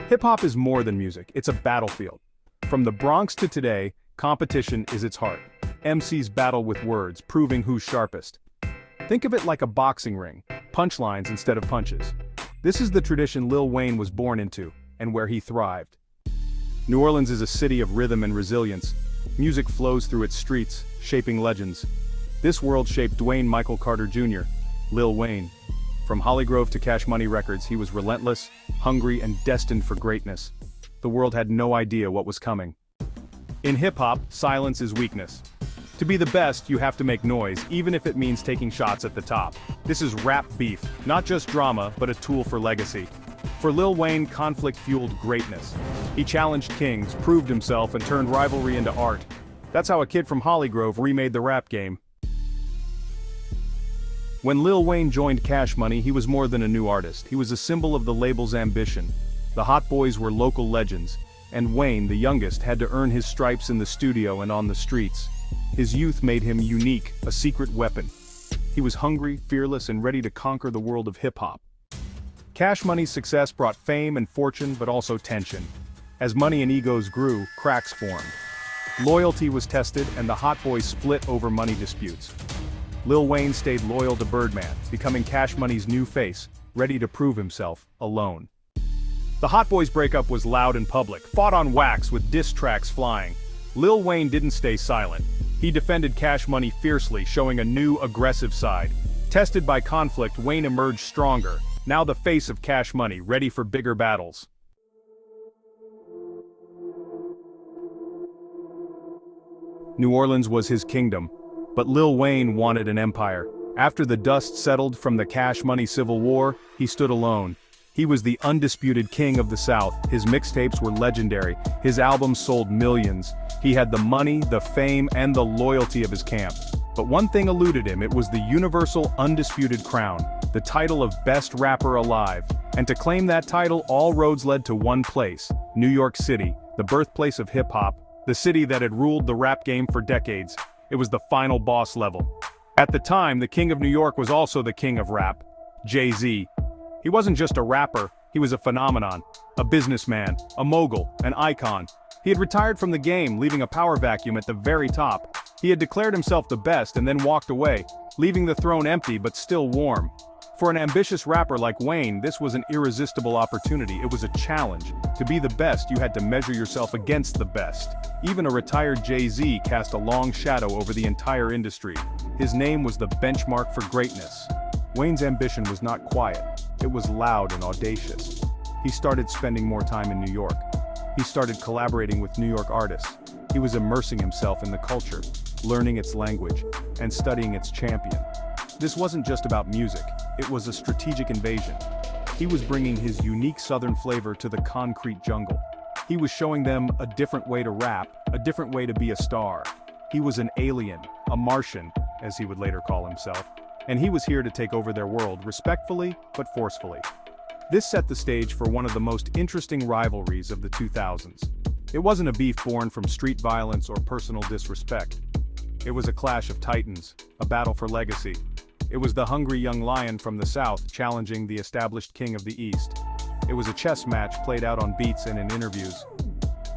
Hip-hop is more than music, it's a battlefield. From the Bronx to today, competition is its heart. MCs battle with words, proving who's sharpest. Think of it like a boxing ring, punchlines instead of punches. This is the tradition Lil Wayne was born into, and where he thrived. New Orleans is a city of rhythm and resilience. Music flows through its streets, shaping legends. This world shaped Dwayne Michael Carter Jr., Lil Wayne. From Hollygrove to Cash Money Records, he was relentless, hungry, and destined for greatness. The world had no idea what was coming. In hip-hop, silence is weakness. To be the best, you have to make noise, even if it means taking shots at the top. This is rap beef, not just drama, but a tool for legacy. For Lil Wayne, conflict fueled greatness. He challenged kings, proved himself, and turned rivalry into art. That's how a kid from Hollygrove remade the rap game. When Lil Wayne joined Cash Money, he was more than a new artist. He was a symbol of the label's ambition. The Hot Boys were local legends, and Wayne, the youngest, had to earn his stripes in the studio and on the streets. His youth made him unique, a secret weapon. He was hungry, fearless, and ready to conquer the world of hip-hop. Cash Money's success brought fame and fortune, but also tension. As money and egos grew, cracks formed. Loyalty was tested, and the Hot Boys split over money disputes. Lil Wayne stayed loyal to Birdman, becoming Cash Money's new face, ready to prove himself, alone. The Hot Boys breakup was loud and public, fought on wax with diss tracks flying. Lil Wayne didn't stay silent. He defended Cash Money fiercely, showing a new, aggressive side. Tested by conflict, Wayne emerged stronger, now the face of Cash Money, ready for bigger battles. New Orleans was his kingdom, but Lil Wayne wanted an empire. After the dust settled from the Cash Money Civil War, he stood alone. He was the undisputed king of the South. His mixtapes were legendary. His albums sold millions. He had the money, the fame, and the loyalty of his camp. But one thing eluded him. It was the universal undisputed crown, the title of Best Rapper Alive. And to claim that title, all roads led to one place, New York City, the birthplace of hip-hop, the city that had ruled the rap game for decades. It was the final boss level. At the time, the king of New York was also the king of rap, Jay-Z. He wasn't just a rapper, he was a phenomenon, a businessman, a mogul, an icon. He had retired from the game, leaving a power vacuum at the very top. He had declared himself the best and then walked away, leaving the throne empty but still warm. For an ambitious rapper like Wayne, this was an irresistible opportunity. It was a challenge. To be the best, you had to measure yourself against the best. Even a retired Jay-Z cast a long shadow over the entire industry. His name was the benchmark for greatness. Wayne's ambition was not quiet. It was loud and audacious. He started spending more time in New York. He started collaborating with New York artists. He was immersing himself in the culture, learning its language, and studying its champion. This wasn't just about music, it was a strategic invasion. He was bringing his unique southern flavor to the concrete jungle. He was showing them a different way to rap, a different way to be a star. He was an alien, a Martian, as he would later call himself, and he was here to take over their world respectfully but forcefully. This set the stage for one of the most interesting rivalries of the 2000s. It wasn't a beef born from street violence or personal disrespect. It was a clash of titans, a battle for legacy. It was the hungry young lion from the South challenging the established king of the East. It was a chess match played out on beats and in interviews.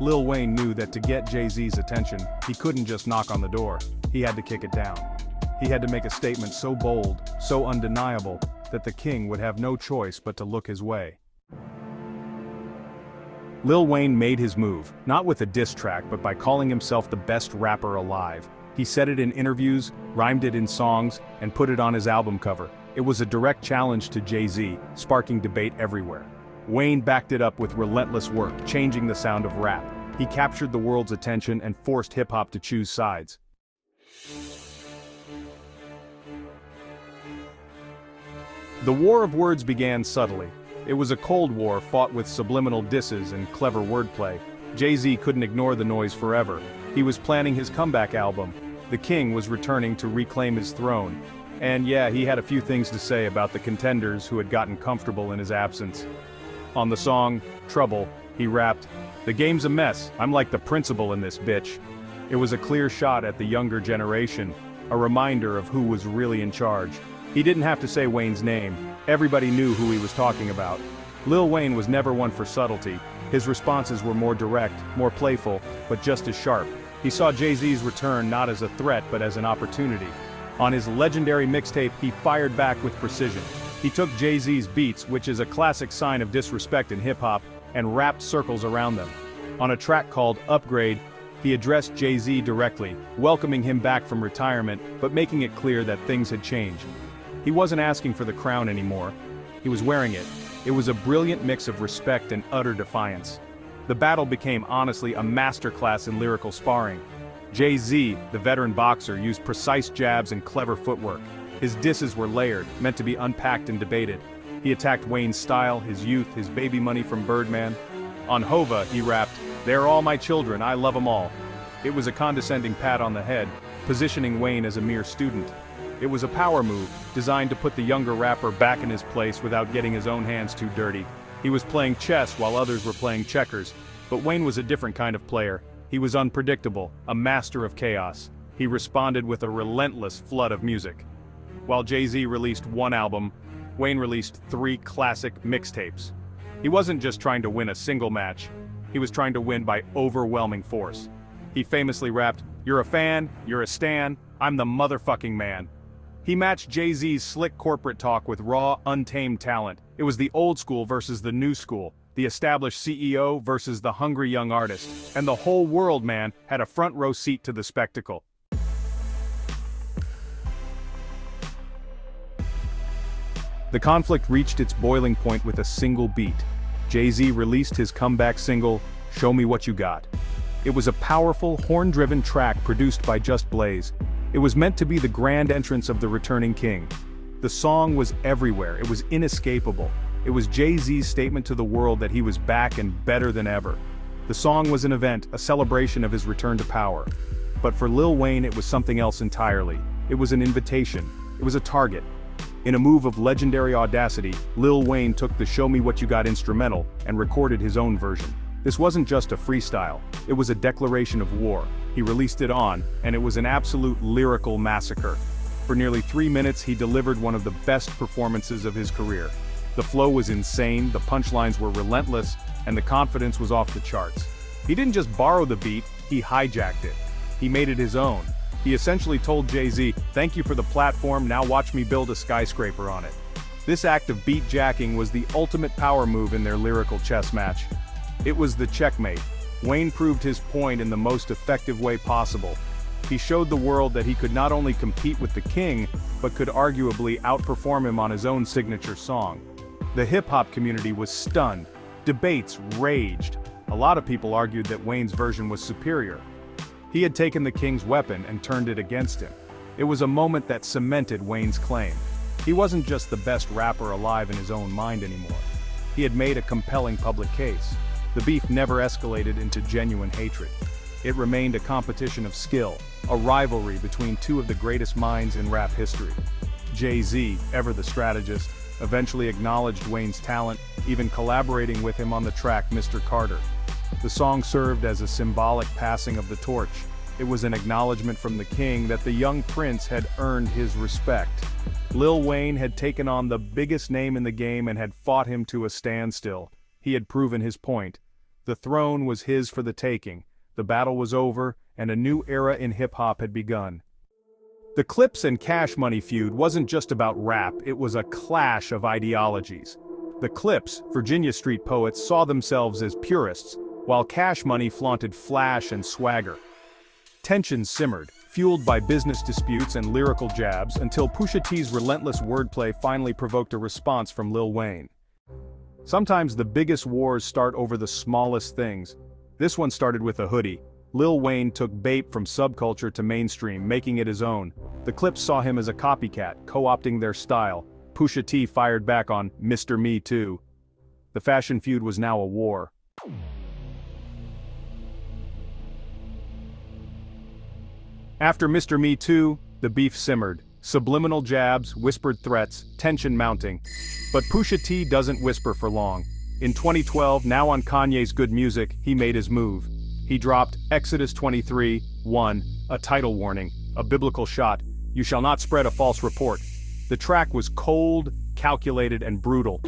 Lil Wayne knew that to get Jay-Z's attention, he couldn't just knock on the door, he had to kick it down. He had to make a statement so bold, so undeniable, that the king would have no choice but to look his way. Lil Wayne made his move, not with a diss track but by calling himself the best rapper alive. He said it in interviews, rhymed it in songs, and put it on his album cover. It was a direct challenge to Jay-Z, sparking debate everywhere. Wayne backed it up with relentless work, changing the sound of rap. He captured the world's attention and forced hip-hop to choose sides. The war of words began subtly. It was a cold war fought with subliminal disses and clever wordplay. Jay-Z couldn't ignore the noise forever. He was planning his comeback album. The king was returning to reclaim his throne. And yeah, he had a few things to say about the contenders who had gotten comfortable in his absence. On the song, Trouble, he rapped, "The game's a mess, I'm like the principal in this bitch." It was a clear shot at the younger generation, a reminder of who was really in charge. He didn't have to say Wayne's name, everybody knew who he was talking about. Lil Wayne was never one for subtlety, His responses were more direct, more playful, but just as sharp. He saw Jay-Z's return not as a threat but as an opportunity. On his legendary mixtape, he fired back with precision. He took Jay-Z's beats, which is a classic sign of disrespect in hip-hop, and wrapped circles around them. On a track called Upgrade, he addressed Jay-Z directly, welcoming him back from retirement, but making it clear that things had changed. He wasn't asking for the crown anymore. He was wearing it. It was a brilliant mix of respect and utter defiance. The battle became honestly a masterclass in lyrical sparring. Jay-Z, the veteran boxer, used precise jabs and clever footwork. His disses were layered, meant to be unpacked and debated. He attacked Wayne's style, his youth, his baby money from Birdman. On Hova, he rapped, "They're all my children, I love them all." It was a condescending pat on the head, positioning Wayne as a mere student. It was a power move, designed to put the younger rapper back in his place without getting his own hands too dirty. He was playing chess while others were playing checkers, but Wayne was a different kind of player. He was unpredictable, a master of chaos. He responded with a relentless flood of music. While Jay-Z released one album, Wayne released 3 classic mixtapes. He wasn't just trying to win a single match, he was trying to win by overwhelming force. He famously rapped, "You're a fan, you're a stan, I'm the motherfucking man." He matched Jay-Z's slick corporate talk with raw, untamed talent. It was the old school versus the new school, the established CEO versus the hungry young artist, and the whole world, man, had a front row seat to the spectacle. The conflict reached its boiling point with a single beat. Jay-Z released his comeback single, "Show Me What You Got." It was a powerful, horn-driven track produced by Just Blaze. It was meant to be the grand entrance of the returning king. The song was everywhere, it was inescapable. It was Jay-Z's statement to the world that he was back and better than ever. The song was an event, a celebration of his return to power. But for Lil Wayne it was something else entirely. It was an invitation. It was a target. In a move of legendary audacity, Lil Wayne took the "Show Me What You Got" instrumental and recorded his own version. This wasn't just a freestyle, it was a declaration of war. He released it and it was an absolute lyrical massacre. For nearly 3 minutes he delivered one of the best performances of his career. The flow was insane, the punchlines were relentless, and the confidence was off the charts. He didn't just borrow the beat, he hijacked it. He made it his own. He essentially told Jay-Z, "Thank you for the platform, now watch me build a skyscraper on it." This act of beat jacking was the ultimate power move in their lyrical chess match. It was the checkmate. Wayne proved his point in the most effective way possible. He showed the world that he could not only compete with the king, but could arguably outperform him on his own signature song. The hip-hop community was stunned. Debates raged. A lot of people argued that Wayne's version was superior. He had taken the king's weapon and turned it against him. It was a moment that cemented Wayne's claim. He wasn't just the best rapper alive in his own mind anymore. He had made a compelling public case. The beef never escalated into genuine hatred. It remained a competition of skill, a rivalry between 2 of the greatest minds in rap history. Jay-Z, ever the strategist, eventually acknowledged Wayne's talent, even collaborating with him on the track Mr. Carter. The song served as a symbolic passing of the torch. It was an acknowledgement from the king that the young prince had earned his respect. Lil Wayne had taken on the biggest name in the game and had fought him to a standstill. He had proven his point. The throne was his for the taking. The battle was over, and a new era in hip-hop had begun. The Clipse and Cash Money feud wasn't just about rap, it was a clash of ideologies. The Clipse, Virginia street poets, saw themselves as purists, while Cash Money flaunted flash and swagger. Tensions simmered, fueled by business disputes and lyrical jabs, until Pusha T's relentless wordplay finally provoked a response from Lil Wayne. Sometimes the biggest wars start over the smallest things. This one started with a hoodie. Lil Wayne took BAPE from subculture to mainstream, making it his own. The Clipse saw him as a copycat, co-opting their style. Pusha T fired back on Mr. Me Too. The fashion feud was now a war. After Mr. Me Too, the beef simmered. Subliminal jabs, whispered threats, tension mounting. But Pusha T doesn't whisper for long. In 2012, now on Kanye's Good Music, he made his move. He dropped Exodus 23:1, a title warning, a biblical shot, "You shall not spread a false report." The track was cold, calculated, and brutal.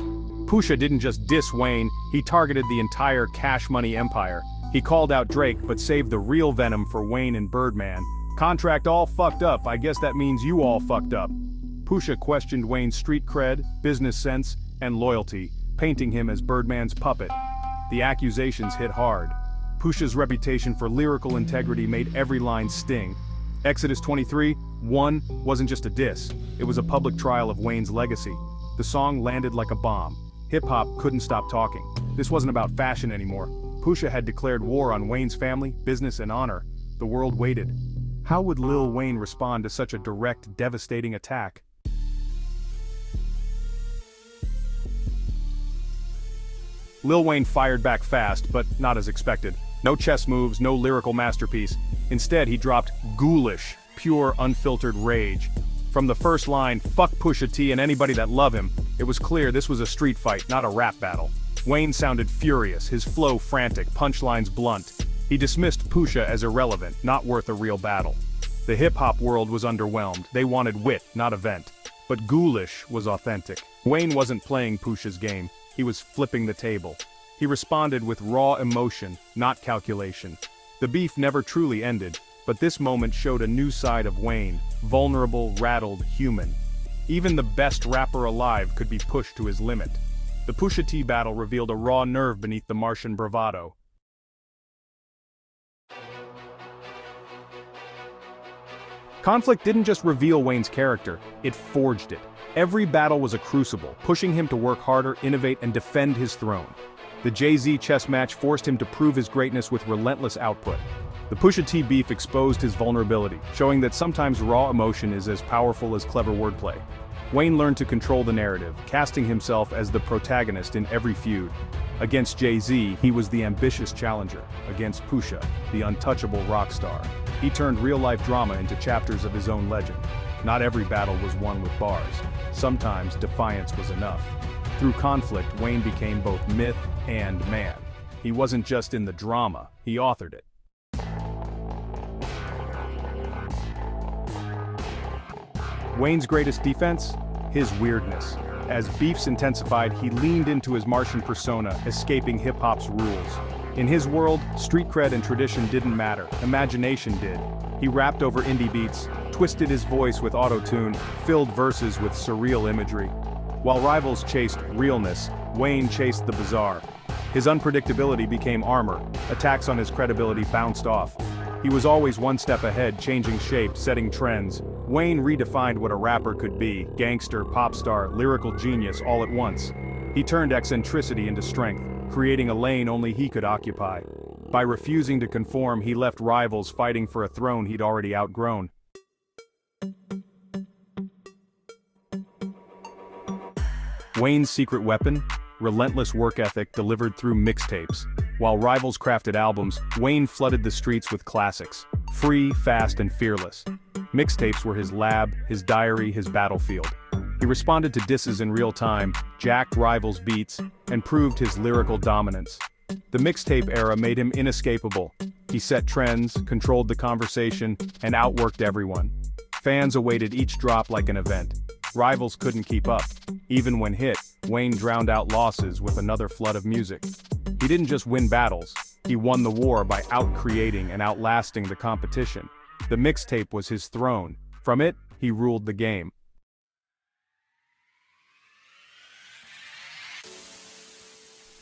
Pusha didn't just diss Wayne, he targeted the entire Cash Money empire. He called out Drake but saved the real venom for Wayne and Birdman. Contract all fucked up, I guess that means you all fucked up. Pusha questioned Wayne's street cred, business sense, and loyalty, painting him as Birdman's puppet. The accusations hit hard. Pusha's reputation for lyrical integrity made every line sting. Exodus 23:1 wasn't just a diss, it was a public trial of Wayne's legacy. The song landed like a bomb. Hip-hop couldn't stop talking. This wasn't about fashion anymore. Pusha had declared war on Wayne's family, business, and honor. The world waited. How would Lil Wayne respond to such a direct, devastating attack? Lil Wayne fired back fast, but not as expected. No chess moves, no lyrical masterpiece. Instead, he dropped ghoulish, pure, unfiltered rage. From the first line, "Fuck Pusha T and anybody that love him," it was clear this was a street fight, not a rap battle. Wayne sounded furious, his flow frantic, punchlines blunt. He dismissed Pusha as irrelevant, not worth a real battle. The hip-hop world was underwhelmed. They wanted wit, not event. But ghoulish was authentic. Wayne wasn't playing Pusha's game. He was flipping the table. He responded with raw emotion, not calculation. The beef never truly ended, but this moment showed a new side of Wayne, vulnerable, rattled, human. Even the best rapper alive could be pushed to his limit. The Pusha T battle revealed a raw nerve beneath the Martian bravado. Conflict didn't just reveal Wayne's character, it forged it. Every battle was a crucible, pushing him to work harder, innovate, and defend his throne. The Jay-Z chess match forced him to prove his greatness with relentless output. The Pusha T beef exposed his vulnerability, showing that sometimes raw emotion is as powerful as clever wordplay. Wayne learned to control the narrative, casting himself as the protagonist in every feud. Against Jay-Z, he was the ambitious challenger. Against Pusha, the untouchable rock star. He turned real-life drama into chapters of his own legend. Not every battle was won with bars. Sometimes defiance was enough. Through conflict, Wayne became both myth and man. He wasn't just in the drama, he authored it. Wayne's greatest defense? His weirdness. As beefs intensified, he leaned into his Martian persona, escaping hip-hop's rules. In his world, street cred and tradition didn't matter, imagination did. He rapped over indie beats, twisted his voice with auto-tune, filled verses with surreal imagery. While rivals chased realness, Wayne chased the bizarre. His unpredictability became armor, attacks on his credibility bounced off. He was always one step ahead, changing shape, setting trends. Wayne redefined what a rapper could be, gangster, pop star, lyrical genius all at once. He turned eccentricity into strength, creating a lane only he could occupy. By refusing to conform, he left rivals fighting for a throne he'd already outgrown. Wayne's secret weapon? Relentless work ethic delivered through mixtapes. While rivals crafted albums, Wayne flooded the streets with classics. Free, fast, and fearless. Mixtapes were his lab, his diary, his battlefield. He responded to disses in real time, jacked rivals' beats, and proved his lyrical dominance. The mixtape era made him inescapable. He set trends, controlled the conversation, and outworked everyone. Fans awaited each drop like an event. Rivals couldn't keep up. Even when hit, Wayne drowned out losses with another flood of music. He didn't just win battles, he won the war by out-creating and outlasting the competition. The mixtape was his throne. From it, he ruled the game.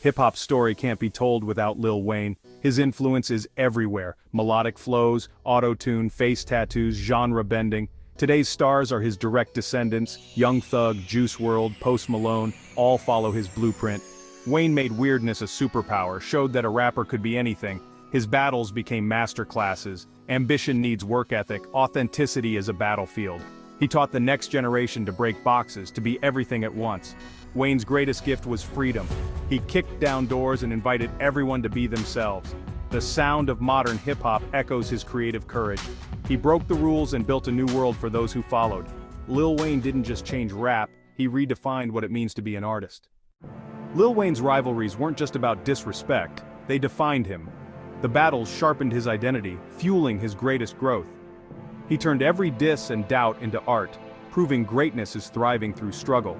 Hip-hop's story can't be told without Lil Wayne. His influence is everywhere. Melodic flows, auto-tune, face tattoos, genre bending. Today's stars are his direct descendants. Young Thug, Juice WRLD, Post Malone, all follow his blueprint. Wayne made weirdness a superpower, showed that a rapper could be anything. His battles became masterclasses. Ambition needs work ethic, authenticity is a battlefield. He taught the next generation to break boxes, to be everything at once. Wayne's greatest gift was freedom. He kicked down doors and invited everyone to be themselves. The sound of modern hip-hop echoes his creative courage. He broke the rules and built a new world for those who followed. Lil Wayne didn't just change rap, he redefined what it means to be an artist. Lil Wayne's rivalries weren't just about disrespect, they defined him. The battles sharpened his identity, fueling his greatest growth. He turned every diss and doubt into art, proving greatness is thriving through struggle.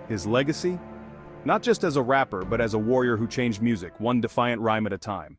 His legacy? Not just as a rapper, but as a warrior who changed music, one defiant rhyme at a time.